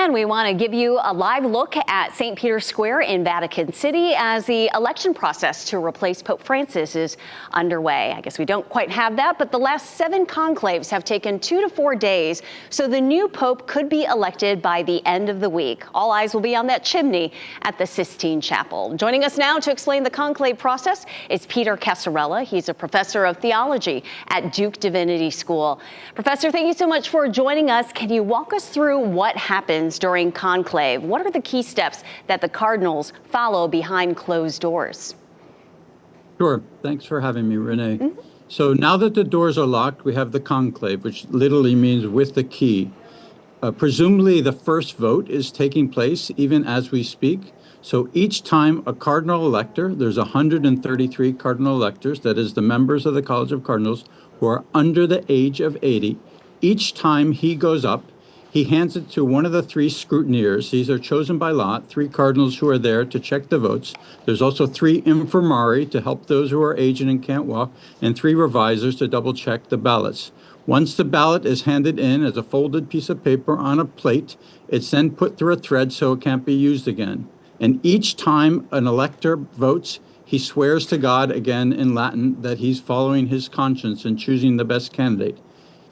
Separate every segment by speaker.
Speaker 1: And we want to give you a live look at St. Peter's Square in Vatican City as the election process to replace Pope Francis is underway. I guess we don't quite have that, but the last 7 conclaves have taken 2 to 4 days, so the new pope could be elected by the end of the week. All eyes will be on that chimney at the Sistine Chapel. Joining us now to explain the conclave process is Peter Casarella. He's a professor of theology at Duke Divinity School. Professor, thank you so much for joining us. Can you walk us through what happens during conclave? What are the key steps that the cardinals follow behind closed doors?
Speaker 2: Sure. Thanks for having me, Renee. So now that the doors are locked, we have the conclave, which literally means with the key. Presumably, the first vote is taking place even as we speak. So each time a cardinal elector, there's 133 cardinal electors, that is the members of the College of Cardinals who are under the age of 80. Each time he goes up, he hands it to one of the 3 scrutineers. These are chosen by lot, 3 cardinals who are there to check the votes. There's also 3 infirmari to help those who are aged and can't walk, and 3 revisers to double check the ballots. Once the ballot is handed in as a folded piece of paper on a plate, it's then put through a thread so it can't be used again. And each time an elector votes, he swears to God again in Latin that he's following his conscience and choosing the best candidate.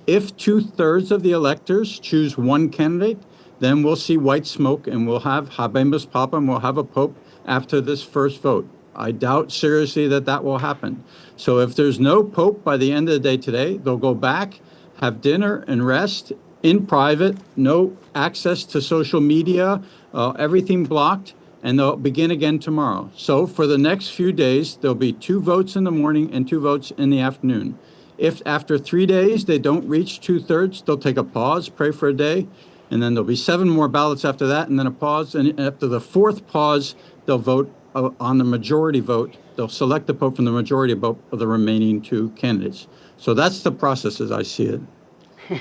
Speaker 2: If 2/3 of the electors choose one candidate, then we'll see white smoke and we'll have habemus papam, we'll have a pope after this first vote. I doubt seriously that that will happen. So if there's no pope by the end of the day today, they'll go back, have dinner and rest in private, no access to social media, everything blocked, and they'll begin again tomorrow. So for the next few days, there'll be 2 votes in the morning and 2 votes in the afternoon. If after 3 days they don't reach 2/3, they'll take a pause, pray for a day, and then there'll be 7 more ballots after that, and then a pause. And after the 4th pause, they'll vote on the majority vote. They'll select the pope from the majority vote of the remaining 2 candidates. So that's the process as I see it.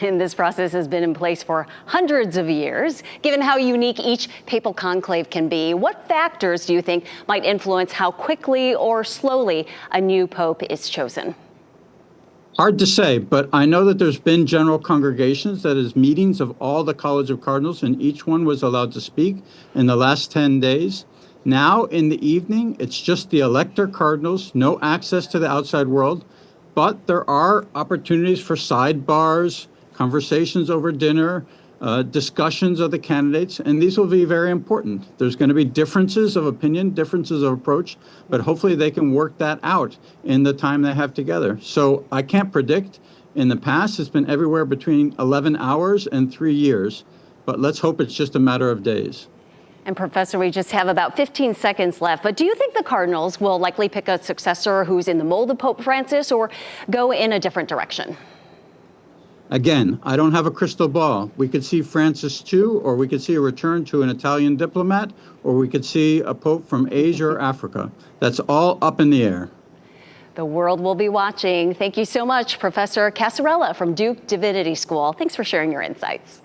Speaker 1: And this process has been in place for hundreds of years. Given how unique each papal conclave can be, what factors do you think might influence how quickly or slowly a new pope is chosen?
Speaker 2: Hard to say, but I know that there's been general congregations, that is meetings of all the College of Cardinals, and each one was allowed to speak in the last 10 days. Now in the evening, it's just the elector cardinals, no access to the outside world, but there are opportunities for sidebars, conversations over dinner, discussions of the candidates, and these will be very important. There's going to be differences of opinion, differences of approach, but hopefully they can work that out in the time they have together. So I can't predict. In the past, it's been everywhere between 11 hours and 3 years, but let's hope it's just a matter of days.
Speaker 1: And Professor, we just have about 15 seconds left, but do you think the cardinals will likely pick a successor who's in the mold of Pope Francis or go in a different direction?
Speaker 2: Again, I don't have a crystal ball. We could see Francis II, or we could see a return to an Italian diplomat, or we could see a pope from Asia or Africa. That's all up in the air.
Speaker 1: The world will be watching. Thank you so much, Professor Casarella from Duke Divinity School. Thanks for sharing your insights.